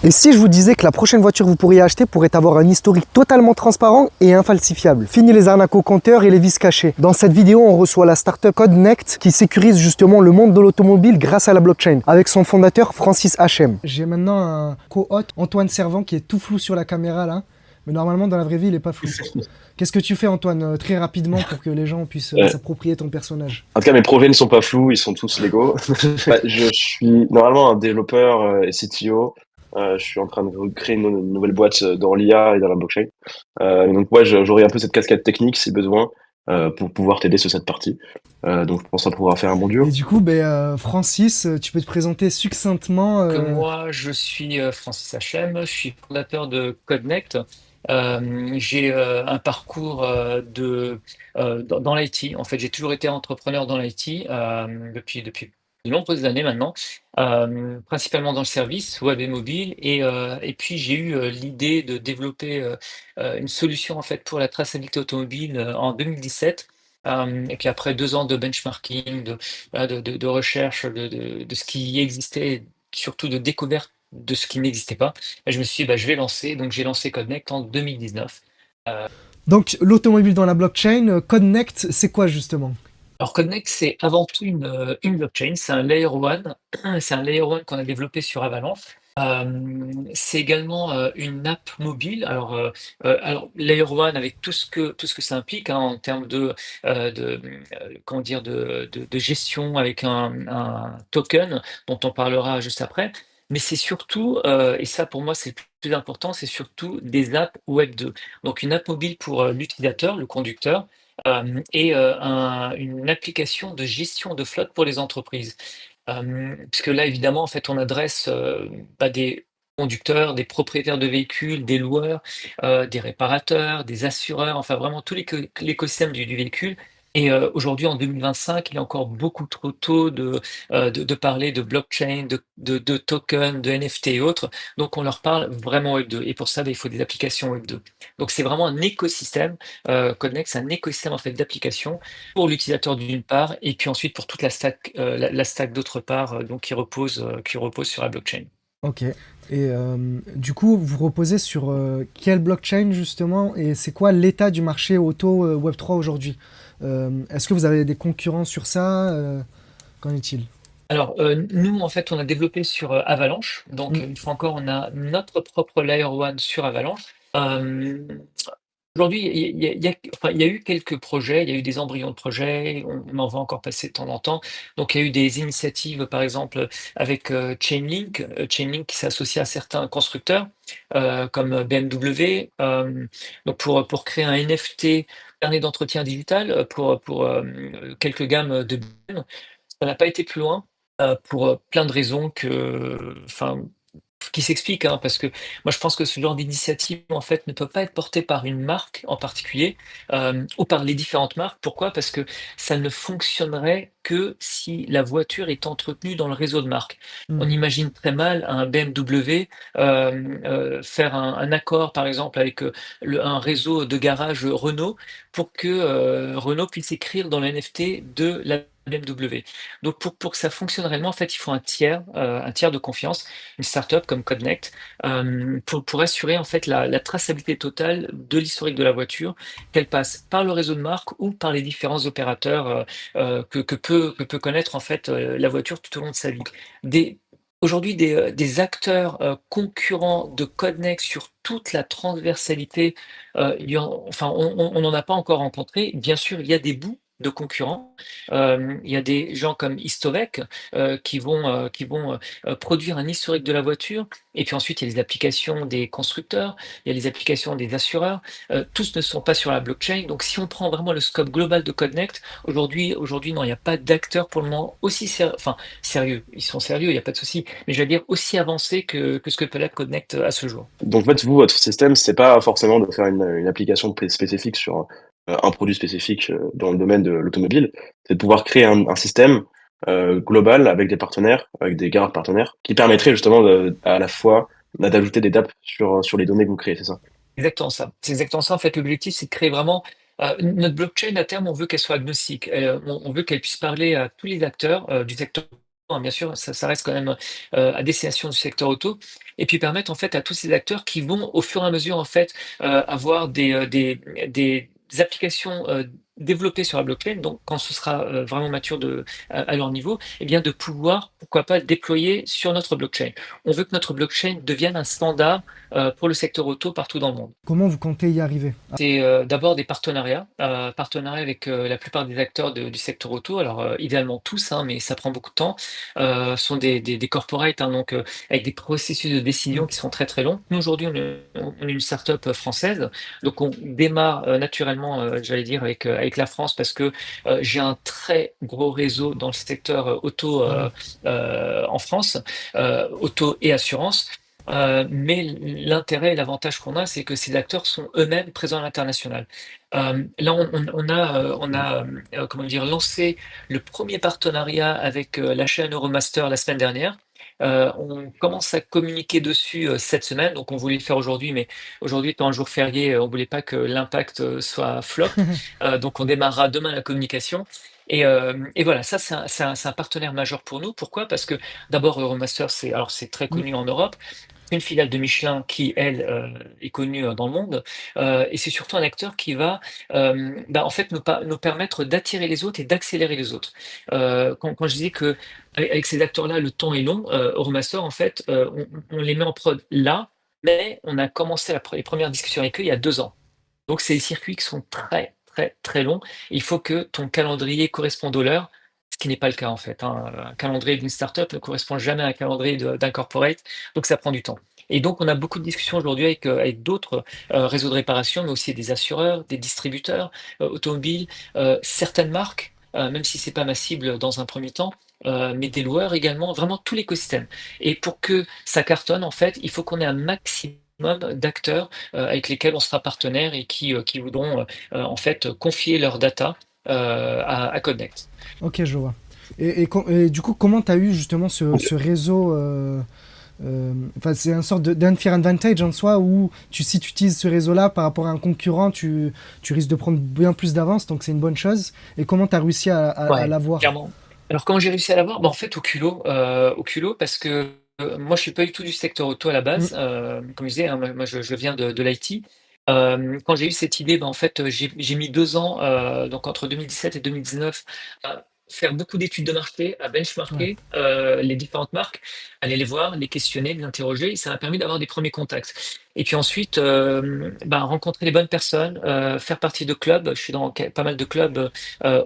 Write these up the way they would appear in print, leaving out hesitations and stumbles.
Et si je vous disais que la prochaine voiture que vous pourriez acheter pourrait avoir un historique totalement transparent et infalsifiable? Fini les arnaques au compteur et les vices cachés. Dans cette vidéo, on reçoit la startup Codnect qui sécurise justement le monde de l'automobile grâce à la blockchain, avec son fondateur Francis Hachem. J'ai maintenant un co-hôte, Antoine Servant, qui est tout flou sur la caméra là, mais normalement dans la vraie vie il est pas flou. Qu'est-ce que tu fais Antoine, très rapidement pour que les gens puissent Euh, s'approprier ton personnage? En tout cas, mes projets ne sont pas flous, ils sont tous légaux. Je suis normalement un développeur et CTO. Je suis en train de créer une nouvelle boîte dans l'IA et dans la blockchain. Donc, ouais, j'aurai un peu cette casquette technique si besoin pour pouvoir t'aider sur cette partie. Donc, je pense qu'on pourra faire un bon Et duo. du coup, Francis, tu peux te présenter succinctement Que moi, je suis Francis Hachem, je suis fondateur de Codnect. J'ai un parcours dans l'IT. En fait, j'ai toujours été entrepreneur dans l'IT depuis de nombreuses années maintenant, principalement dans le service web et mobile. Et puis, j'ai eu l'idée de développer une solution en fait pour la traçabilité automobile en 2017. Et puis après 2 ans de benchmarking, voilà, de recherche de ce qui existait, surtout de découverte de ce qui n'existait pas. Et je me suis dit, bah, je vais lancer. Donc j'ai lancé Connect en 2019. Donc, l'automobile dans la blockchain, Connect, c'est quoi justement? Alors Connect, c'est avant tout une blockchain, c'est un layer one, c'est un layer one qu'on a développé sur Avalanche. C'est également une app mobile. Alors layer one avec tout ce que ça implique hein, en termes comment dire de gestion avec un token dont on parlera juste après. Mais c'est surtout, et ça pour moi c'est le plus important, c'est surtout des apps Web 2. Donc une app mobile pour l'utilisateur, le conducteur, et une application de gestion de flotte pour les entreprises. Puisque là, évidemment, en fait, on adresse, des conducteurs, des propriétaires de véhicules, des loueurs, des réparateurs, des assureurs, enfin vraiment tout l'écosystème du véhicule. Et aujourd'hui, en 2025, il est encore beaucoup trop tôt de parler de blockchain, de tokens, de NFT et autres. Donc on leur parle vraiment Web 2 et pour ça, il faut des applications Web 2. Donc c'est vraiment un écosystème. Connect, c'est un écosystème en fait d'applications pour l'utilisateur d'une part, et puis ensuite pour toute la stack, la stack d'autre part, donc qui repose sur la blockchain. Ok. Et du coup, vous reposez sur quelle blockchain justement et c'est quoi l'état du marché auto Web3 aujourd'hui? Est-ce que vous avez des concurrents sur ça? Qu'en est-il? Alors, nous, en fait, on a développé sur Avalanche. Donc, Hmm. une fois encore, on a notre propre Layer 1 sur Avalanche. Euh, Aujourd'hui, enfin, il y a eu quelques projets, il y a eu des embryons de projets, on en voit encore passer de temps en temps. Donc, il y a eu des initiatives, par exemple, avec Chainlink, Chainlink qui s'est associé à certains constructeurs, comme BMW, donc pour créer un NFT, carnet d'entretien digital, pour quelques gammes de biens. Ça n'a pas été plus loin, pour plein de raisons enfin, qui s'expliquent, hein, parce que moi je pense que ce genre d'initiative en fait ne peut pas être porté par une marque en particulier, ou par les différentes marques. Pourquoi? Parce que ça ne fonctionnerait que si la voiture est entretenue dans le réseau de marque. Hmm. On imagine très mal un BMW, faire un accord par exemple avec, un réseau de garages Renault pour que, Renault puisse écrire dans le NFT de la BMW. Donc pour que ça fonctionne réellement, en fait, il faut un tiers de confiance, une startup comme Codnect, pour assurer en fait la traçabilité totale de l'historique de la voiture, qu'elle passe par le réseau de marque ou par les différents opérateurs que peut connaître en fait la voiture tout au long de sa vie. Des, Aujourd'hui, des acteurs concurrents de Codnect sur toute la transversalité, enfin, on n'en a pas encore rencontré. Bien sûr, il y a des bouts de concurrents. Il y a des gens comme Istovec qui vont produire un historique de la voiture. Et puis ensuite, il y a les applications des constructeurs, il y a les applications des assureurs. Tous ne sont pas sur la blockchain. Donc, si on prend vraiment le scope global de Codnect, aujourd'hui, non, il n'y a pas d'acteurs pour le moment aussi enfin, sérieux. Ils sont sérieux, il n'y a pas de souci. Mais je vais dire aussi avancé que ce que peut être Codnect à ce jour. Donc, en fait, vous, votre système, c'est pas forcément de faire une application spécifique sur un produit spécifique dans le domaine de l'automobile. C'est de pouvoir créer un système global avec des partenaires, avec des garages partenaires, qui permettrait justement à la fois d'ajouter des dates sur les données que vous créez, c'est ça? Exactement ça. C'est exactement ça. En fait, l'objectif, c'est de créer vraiment notre blockchain à terme, on veut qu'elle soit agnostique. On veut qu'elle puisse parler à tous les acteurs du secteur hein, bien sûr, ça reste quand même, à destination du secteur auto et puis permettre en fait à tous ces acteurs qui vont au fur et à mesure en fait, avoir des applications, développées sur la blockchain, donc quand ce sera, vraiment mature à leur niveau, eh bien de pouvoir, pourquoi pas, le déployer sur notre blockchain. On veut que notre blockchain devienne un standard, pour le secteur auto partout dans le monde. Comment vous comptez y arriver? C'est, d'abord des partenariats avec, la plupart des acteurs du secteur auto. Alors, idéalement tous, hein, mais ça prend beaucoup de temps. Ce sont des corporates, hein, donc, avec des processus de décision qui sont très, très longs. Nous, aujourd'hui, on est une start-up, française, donc on démarre, naturellement, j'allais dire avec la France parce que, j'ai un très gros réseau dans le secteur, auto, Ah oui. en France, auto et assurance. Mais l'intérêt et l'avantage qu'on a, c'est que ces acteurs sont eux-mêmes présents à l'international. Là, on a, comment dire, lancé le premier partenariat avec, la chaîne Euromaster la semaine dernière. On commence à communiquer dessus, cette semaine, donc on voulait le faire aujourd'hui, mais aujourd'hui étant un jour férié, on voulait pas que l'impact, soit flop. Donc on démarrera demain la communication et voilà, ça c'est un partenaire majeur pour nous. Pourquoi? Parce que d'abord Euromaster, c'est très Mm. connu en Europe, une filiale de Michelin qui, elle, est connue, dans le monde, et c'est surtout un acteur qui va, en fait, nous permettre d'attirer les autres et d'accélérer les autres. Quand je disais qu'avec ces acteurs-là, le temps est long, Euromaster, en fait, on les met en prod là, mais on a commencé les premières discussions avec eux il y a 2 ans. Donc c'est des circuits qui sont très, très, très longs. Il faut que ton calendrier corresponde aux leurs, ce qui n'est pas le cas en fait, hein. Un calendrier d'une startup ne correspond jamais à un calendrier d'un corporate, donc ça prend du temps. Et donc on a beaucoup de discussions aujourd'hui avec d'autres, réseaux de réparation, mais aussi des assureurs, des distributeurs, automobiles, certaines marques, même si c'est pas ma cible dans un premier temps, mais des loueurs également, vraiment tout l'écosystème. Et pour que ça cartonne en fait, il faut qu'on ait un maximum d'acteurs avec lesquels on sera partenaire et qui voudront en fait confier leurs data à Connect. Ok, je vois. Et du coup, comment tu as eu justement ce réseau enfin, c'est une sorte d'unfair advantage en soi où si tu utilises ce réseau-là par rapport à un concurrent, tu risques de prendre bien plus d'avance, donc c'est une bonne chose. Et comment tu as réussi à Ouais, l'avoir? clairement. Alors comment j'ai réussi à l'avoir? En fait au culot parce que moi je suis pas du tout du secteur auto à la Mm. base. Comme je disais, hein, moi je viens de l'IT. Quand j'ai eu cette idée, en fait j'ai mis 2 ans, donc entre 2017 et 2019, à faire beaucoup d'études de marché, à Ouais. benchmarker les différentes marques, aller les voir, les questionner, les interroger, et ça m'a permis d'avoir des premiers contacts. Et puis ensuite, rencontrer les bonnes personnes, faire partie de clubs. Je suis dans pas mal de clubs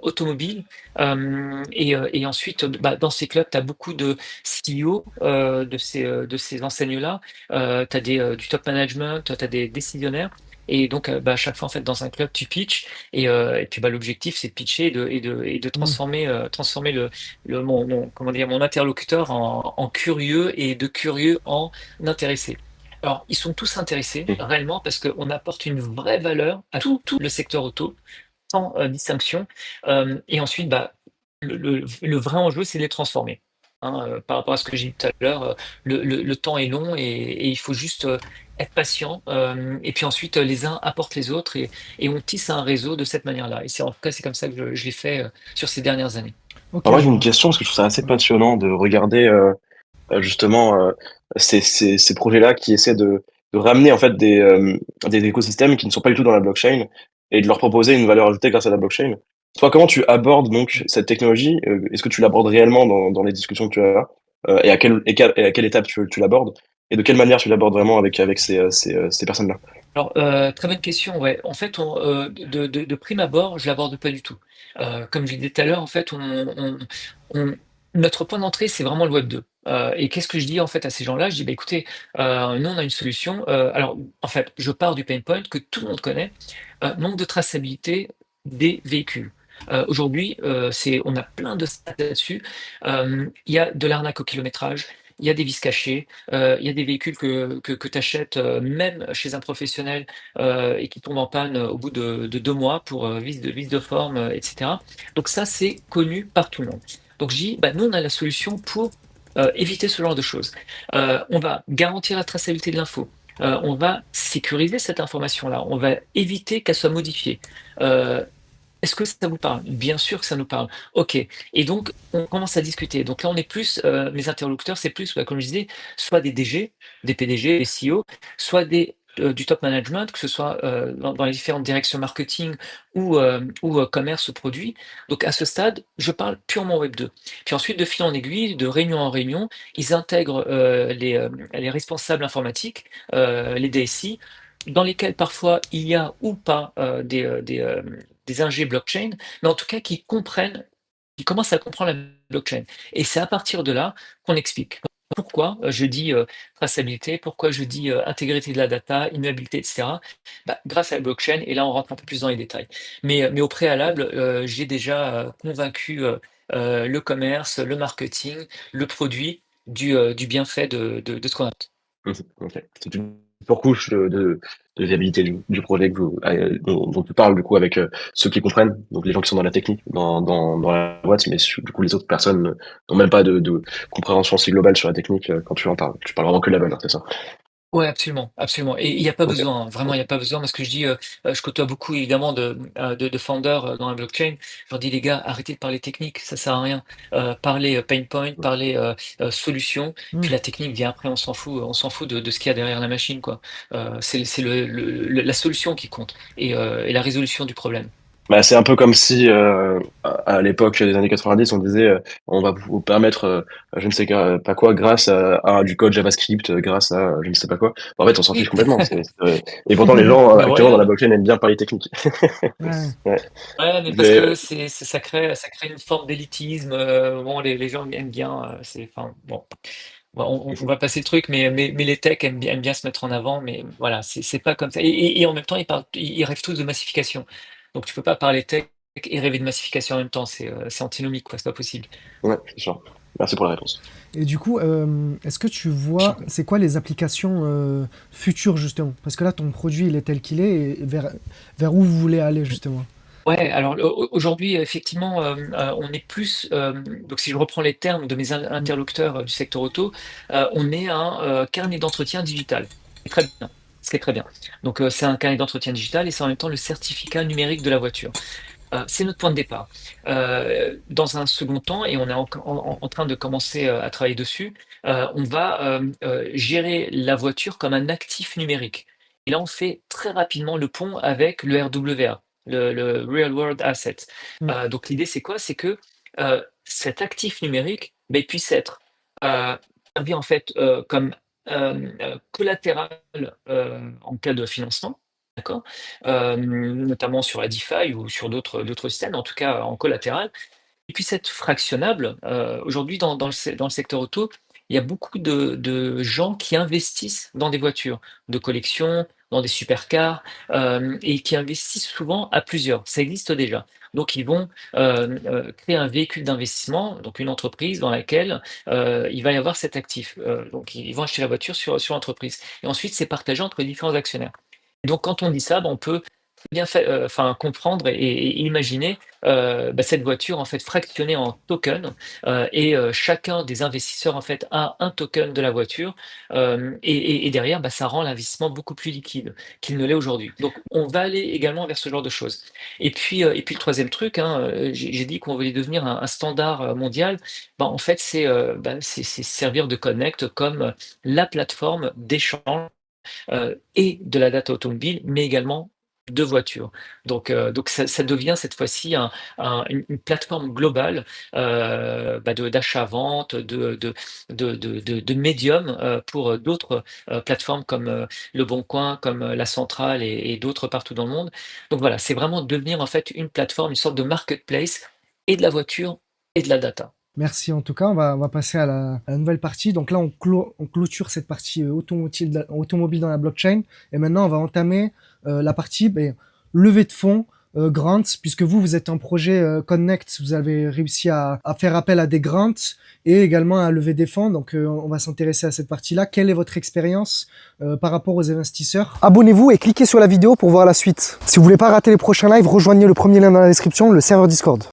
automobiles. Et ensuite, dans ces clubs, tu as beaucoup de CEO de ces enseignes-là. Tu as du top management, tu as des décisionnaires. Et donc, à chaque fois, en fait, dans un club, tu pitches. Et puis, l'objectif, c'est de pitcher et de Mm. transformer comment dire, mon interlocuteur en curieux et de curieux en intéressé. Alors, ils sont tous intéressés réellement parce qu'on apporte une vraie valeur à tout le secteur auto, sans distinction. Et ensuite, le vrai enjeu, c'est de les transformer. Hein, par rapport à ce que j'ai dit tout à l'heure, le temps est long et il faut juste être patient. Et puis ensuite, les uns apportent les autres et on tisse un réseau de cette manière-là. Et en tout cas, c'est comme ça que je l'ai fait sur ces dernières années. Ok, Alors moi je j'ai une vois. question parce que je trouve ça assez Ouais. passionnant de regarder justement ces projets-là qui essaient de ramener en fait des écosystèmes qui ne sont pas du tout dans la blockchain et de leur proposer une valeur ajoutée grâce à la blockchain. Toi, comment tu abordes donc cette technologie? Est-ce que tu l'abordes réellement dans les discussions que tu as et à quelle étape tu l'abordes? Et de quelle manière tu l'abordes vraiment avec ces personnes-là? Alors, très bonne question, ouais. En fait, de prime abord, je l'aborde pas du tout. Comme je l'ai dit tout à l'heure, en fait, on notre point d'entrée, c'est vraiment le Web 2. Et qu'est-ce que je dis, en fait, à ces gens-là? Je dis: «Bah, écoutez, nous, on a une solution». Alors, en fait, je pars du pain point que tout le monde connaît, manque de traçabilité des véhicules. Aujourd'hui, on a plein de stats là-dessus. Il y a de l'arnaque au kilométrage, il y a des vices cachés, il y a des véhicules que tu achètes, même chez un professionnel, et qui tombent en panne au bout de 2 mois pour, vice de forme, et cetera. Donc ça, c'est connu par tout le monde. Donc je dis: «Bah, nous, on a la solution pour, éviter ce genre de choses». On va garantir la traçabilité de l'info, on va sécuriser cette information-là, on va éviter qu'elle soit modifiée. Heu Est-ce que ça vous parle? Bien sûr que ça nous parle. OK, et donc on commence à discuter. Donc là, on est plus, mes interlocuteurs, c'est plus, comme je disais, soit des DG, des PDG, des CEO, soit du top management, que ce soit, dans les différentes directions marketing ou commerce ou produit. Donc à ce stade, je parle purement Web 2. Puis ensuite, de fil en aiguille, de réunion en réunion, ils intègrent, les responsables informatiques, les DSI, dans lesquels parfois il y a ou pas, des ingés blockchain, mais en tout cas qui commencent à comprendre la blockchain. Et c'est à partir de là qu'on explique. Pourquoi je dis traçabilité, pourquoi je dis intégrité de la data, immuabilité, etc. Bah, grâce à la blockchain, et là on rentre un peu plus dans les détails. Mais au préalable, j'ai déjà convaincu le commerce, le marketing, le produit du bienfait de ce qu'on a. OK. C'est une surcouche de viabilité du projet que dont tu parles, du coup, avec ceux qui comprennent, donc les gens qui sont dans la technique, dans la boîte, mais du coup, les autres personnes n'ont même pas de compréhension si globale sur la technique quand tu en parles. Tu parles vraiment que de la valeur, c'est ça? Ouais, absolument, absolument, et il y a pas OK. besoin, hein, vraiment il y a pas besoin, parce que je dis, je côtoie beaucoup évidemment de founders, dans la blockchain. Je leur dis: «Les gars, arrêtez de parler technique, ça sert à rien. Parlez, pain point, parlez, solution, Hmm. puis la technique vient après, on s'en fout de ce qu'il y a derrière la machine, quoi». C'est la solution qui compte, et la résolution du problème. Bah, c'est un peu comme si, à l'époque des années 90, on disait, on va vous permettre, je ne sais pas quoi, grâce à du code JavaScript, grâce à je ne sais pas quoi. En fait, on s'en fiche Oui, complètement. Et pourtant, les gens, bah, actuellement, dans la voilà. blockchain, aiment bien parler technique. Ouais. Ouais. Ouais, mais parce Mais, que ça crée une forme d'élitisme, bon, les gens aiment bien, c'est enfin, bon. Bon, on va passer le truc, mais les techs aiment bien se mettre en avant, mais voilà, c'est pas comme ça, et en même temps, ils rêvent tous de massification. Donc tu peux pas parler tech et rêver de massification en même temps, c'est antinomique, quoi, c'est pas possible. ouais, c'est sûr. Merci pour la réponse. Et du coup, est-ce que tu vois, c'est quoi les applications futures justement? Parce que là, ton produit, il est tel qu'il est, et vers où vous voulez aller justement? Ouais, alors aujourd'hui, effectivement, on est plus, donc si je reprends les termes de mes Mm. interlocuteurs du secteur auto, on est un carnet d'entretien digital. C'est très bien, ce qui est très bien. Donc c'est un carnet d'entretien digital, et c'est en même temps le certificat numérique de la voiture. C'est notre point de départ. Dans un second temps, et on est en train de commencer à travailler dessus, on va gérer la voiture comme un actif numérique. Et là, on fait très rapidement le pont avec le RWA, le Real World Asset. Mm. Donc l'idée, c'est quoi? C'est que cet actif numérique, ben, il puisse être servi en fait comme collatéral en cas de financement. D'accord? Notamment sur la DeFi ou sur d'autres systèmes, en tout cas en collatéral, et puis être fractionnable. Aujourd'hui dans le secteur auto, il y a beaucoup de gens qui investissent dans des voitures de collection, dans des supercars, et qui investissent souvent à plusieurs. Ça existe déjà. Donc ils vont, créer un véhicule d'investissement, donc une entreprise dans laquelle, il va y avoir cet actif. Donc ils vont acheter la voiture sur l'entreprise, et ensuite c'est partagé entre les différents actionnaires. Donc quand on dit ça, bah, on peut bien enfin comprendre et imaginer, bah, cette voiture en fait fractionnée en tokens, et chacun des investisseurs en fait a un token de la voiture, et derrière, bah, ça rend l'investissement beaucoup plus liquide qu'il ne l'est aujourd'hui. Donc on va aller également vers ce genre de choses. Et puis le troisième truc, hein, j'ai dit qu'on voulait devenir un standard, mondial. Bah, en fait, c'est servir de Connect comme la plateforme d'échange et de la data automobile, mais également de voitures. Donc ça devient cette fois-ci une plateforme globale, d'achat-vente, de médium, pour d'autres plateformes comme Le Bon Coin, comme La Centrale, et d'autres partout dans le monde. Donc voilà, c'est vraiment devenir en fait une plateforme, une sorte de marketplace, et de la voiture et de la data. Merci en tout cas, on va passer à la nouvelle partie. Donc là, on clôture cette partie automobile dans la blockchain. Et maintenant, on va entamer la partie levée de fonds, grants, puisque vous êtes un projet Connect, vous avez réussi à faire appel à des grants et également à lever des fonds. Donc on va s'intéresser à cette partie-là. Quelle est votre expérience par rapport aux investisseurs? Abonnez-vous et cliquez sur la vidéo pour voir la suite. Si vous voulez pas rater les prochains lives, rejoignez le premier lien dans la description, le serveur Discord.